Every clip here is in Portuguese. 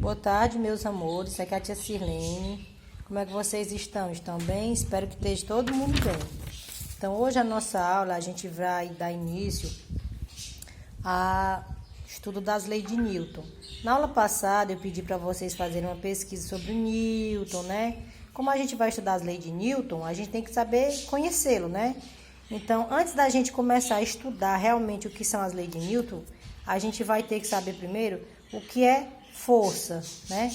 Boa tarde, meus amores. Aqui é a tia Sirlene. Como é que vocês estão? Estão bem? Espero que esteja todo mundo bem. Então, hoje a nossa aula, a gente vai dar início ao estudo das leis de Newton. Na aula passada, eu pedi para vocês fazerem uma pesquisa sobre Newton, né? Como a gente vai estudar as leis de Newton, a gente tem que saber conhecê-lo, né? Então, antes da gente começar a estudar realmente o que são as leis de Newton, a gente vai ter que saber primeiro o que é força, né?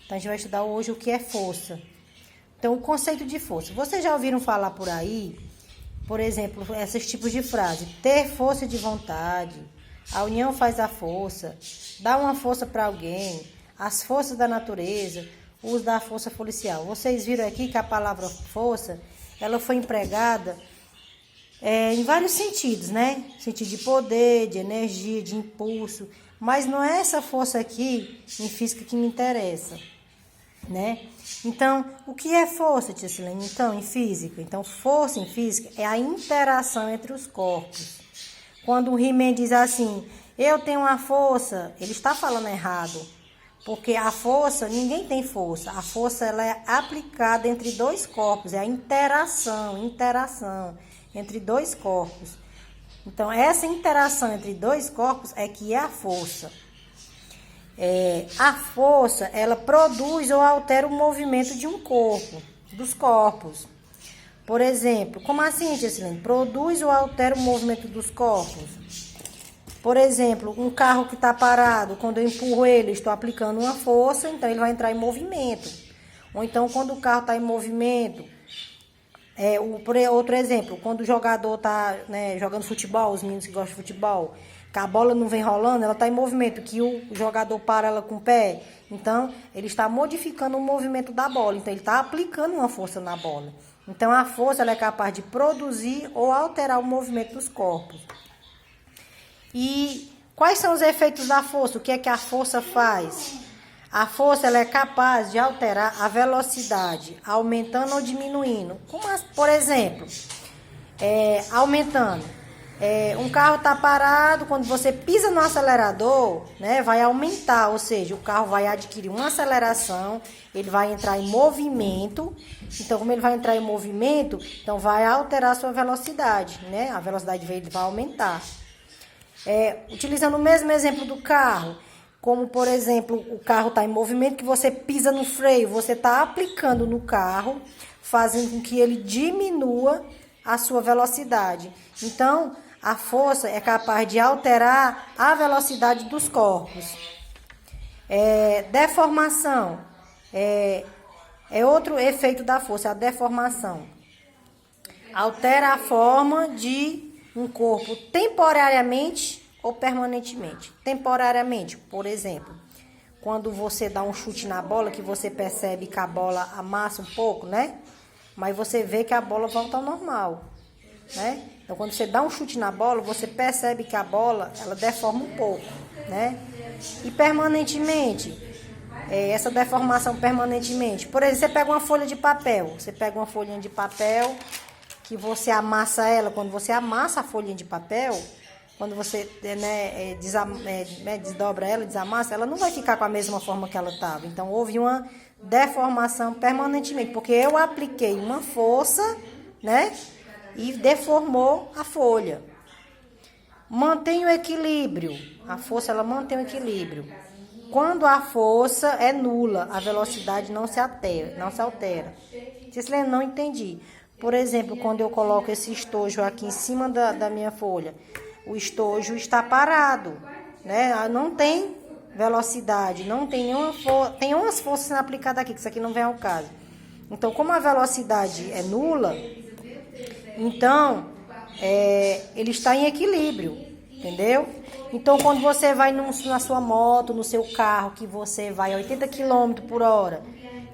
Então, a gente vai estudar hoje o que é força. Então, o conceito de força. Vocês já ouviram falar por aí, por exemplo, esses tipos de frase: ter força de vontade, a união faz a força, dá uma força para alguém, as forças da natureza, o uso da força policial. Vocês viram aqui que a palavra força, ela foi empregada em vários sentidos, né? Sentido de poder, de energia, de impulso. Mas não é essa força aqui em física que me interessa, né? Então, o que é força, tia Silene? Então, em física? Então, força em física é a interação entre os corpos. Quando o He-Man diz assim, eu tenho uma força, ele está falando errado. Porque a força, ninguém tem força. A força, ela é aplicada entre dois corpos. É a interação entre dois corpos. Então, essa interação entre dois corpos é que é a força. A força, ela produz ou altera o movimento de um corpo, dos corpos. Por exemplo, como assim, tia Silene? Produz ou altera o movimento dos corpos. Por exemplo, um carro que está parado, quando eu empurro ele, estou aplicando uma força, então ele vai entrar em movimento. Ou então, quando o carro está em movimento, outro exemplo, quando o jogador está jogando futebol, os meninos que gostam de futebol, que a bola não vem rolando, ela está em movimento, que o jogador para ela com o pé. Então, ele está modificando o movimento da bola. Então, ele está aplicando uma força na bola. Então, a força ela é capaz de produzir ou alterar o movimento dos corpos. E quais são os efeitos da força? O que é que a força faz? A força ela é capaz de alterar a velocidade, aumentando ou diminuindo. Como, por exemplo, aumentando. Um carro está parado, quando você pisa no acelerador, né, vai aumentar, ou seja, o carro vai adquirir uma aceleração, ele vai entrar em movimento. Então, como ele vai entrar em movimento, então vai alterar a sua velocidade, né? A velocidade dele vai aumentar. Utilizando o mesmo exemplo do carro, como, por exemplo, o carro está em movimento, que você pisa no freio, você está aplicando no carro, fazendo com que ele diminua a sua velocidade. Então, a força é capaz de alterar a velocidade dos corpos. Deformação é outro efeito da força, a deformação. Altera a forma de um corpo temporariamente ou permanentemente. Temporariamente, por exemplo, quando você dá um chute na bola, que você percebe que a bola amassa um pouco, né? Mas você vê que a bola volta ao normal, né? Então, quando você dá um chute na bola, você percebe que a bola, ela deforma um pouco, né? E permanentemente, essa deformação permanentemente. Por exemplo, você pega uma folha de papel, que você amassa ela. Quando você amassa a folhinha de papel, quando você desdobra ela, desamassa, ela não vai ficar com a mesma forma que ela estava. Então, houve uma deformação permanentemente, porque eu apliquei uma força, né, e deformou a folha. Mantém o equilíbrio. A força, ela mantém o equilíbrio. Quando a força é nula, a velocidade não se altera. Cisne, não entendi. Por exemplo, quando eu coloco esse estojo aqui em cima da minha folha, o estojo está parado, né? Não tem velocidade, não tem nenhuma força. Tem umas forças aplicadas aqui, que isso aqui não vem ao caso. Então, como a velocidade é nula, então ele está em equilíbrio, entendeu? Então, quando você vai na sua moto, no seu carro, que você vai a 80 km por hora,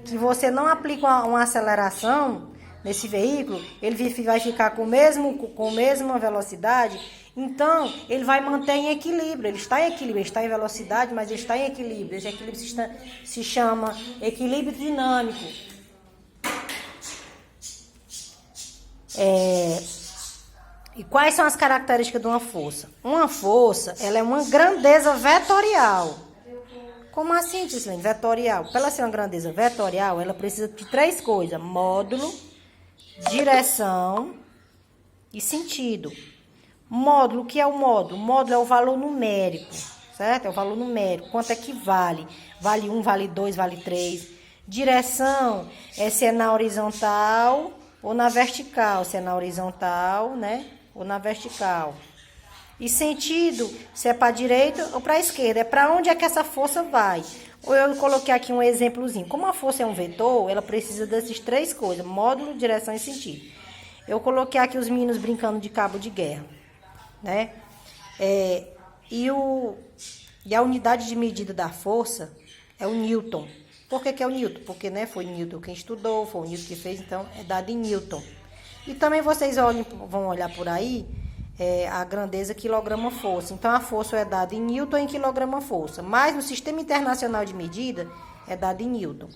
que você não aplica uma aceleração nesse veículo, ele vai ficar com a mesma velocidade. Então, ele vai manter em equilíbrio. Ele está em equilíbrio, ele está em velocidade, mas ele está em equilíbrio. Esse equilíbrio se chama equilíbrio dinâmico. E quais são as características de uma força? Uma força, ela é uma grandeza vetorial. Como assim, Tislene? Vetorial. Para ela ser uma grandeza vetorial, ela precisa de 3 coisas: módulo, direção e sentido. Módulo, o que é o módulo? O módulo é o valor numérico, certo? É o valor numérico. Quanto é que vale? Vale 1, vale 2, vale 3. Direção é se é na horizontal ou na vertical. Se é na horizontal, né? Ou na vertical. E sentido, se é para a direita ou para a esquerda. É para onde é que essa força vai. Ou eu coloquei aqui um exemplozinho. Como a força é um vetor, ela precisa dessas 3 coisas: módulo, direção e sentido. Eu coloquei aqui os meninos brincando de cabo de guerra, né? E a unidade de medida da força é o Newton. Por que é o Newton? Porque, né, foi Newton quem estudou, foi o Newton que fez, então é dado em Newton. E também vocês vão olhar por aí a grandeza quilograma-força. Então, a força é dada em Newton em quilograma-força. Mas no Sistema Internacional de Medida é dado em Newton.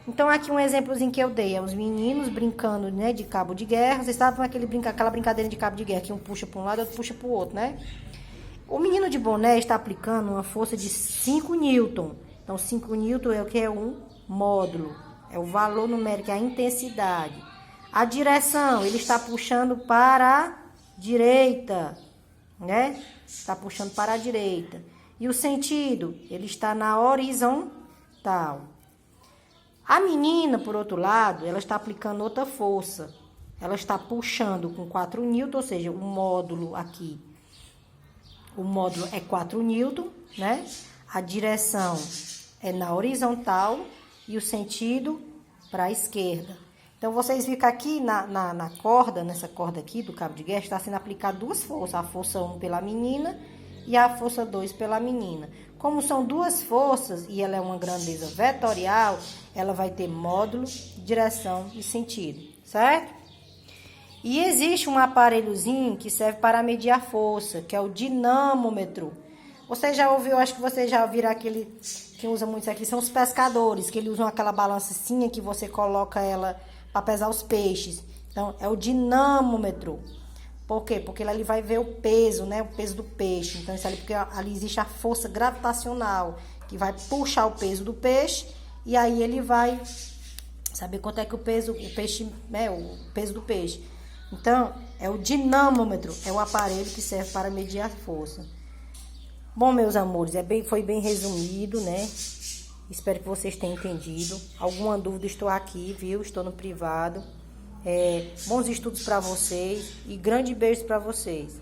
Então, aqui um exemplozinho que eu dei. É os meninos brincando, né, de cabo de guerra. Vocês estavam aquela brincadeira de cabo de guerra, que um puxa para um lado e outro puxa para o outro, né? O menino de boné está aplicando uma força de 5 newton. Então, 5 newton é o que? É um módulo. É o valor numérico, é a intensidade. A direção, ele está puxando para a direita, né? Está puxando para a direita. E o sentido, ele está na horizontal. A menina, por outro lado, ela está aplicando outra força. Ela está puxando com 4 newton, ou seja, o módulo aqui. O módulo é 4 newton, né? A direção é na horizontal e o sentido para a esquerda. Então, vocês viram que aqui na corda, nessa corda aqui do cabo de guerra, está sendo aplicada 2 forças. A força 1 pela menina e a força 2 pela menina. Como são 2 forças e ela é uma grandeza vetorial, ela vai ter módulo, direção e sentido, certo? E existe um aparelhozinho que serve para medir a força, que é o dinâmômetro. Você já ouviu, acho que vocês já ouviram aquele, quem usa muito isso aqui, são os pescadores, que eles usam aquela balancinha que você coloca ela para pesar os peixes. Então, é o dinâmômetro. Por quê? Porque ali vai ver o peso, né? O peso do peixe. Então, isso ali, porque ali existe a força gravitacional, que vai puxar o peso do peixe, e aí ele vai saber quanto é que o peixe, né? O peso do peixe. Então, é o dinâmômetro, é o aparelho que serve para medir a força. Bom, meus amores, foi bem resumido, né? Espero que vocês tenham entendido. Alguma dúvida, estou aqui, viu? Estou no privado. Bons estudos para vocês e grande beijo para vocês.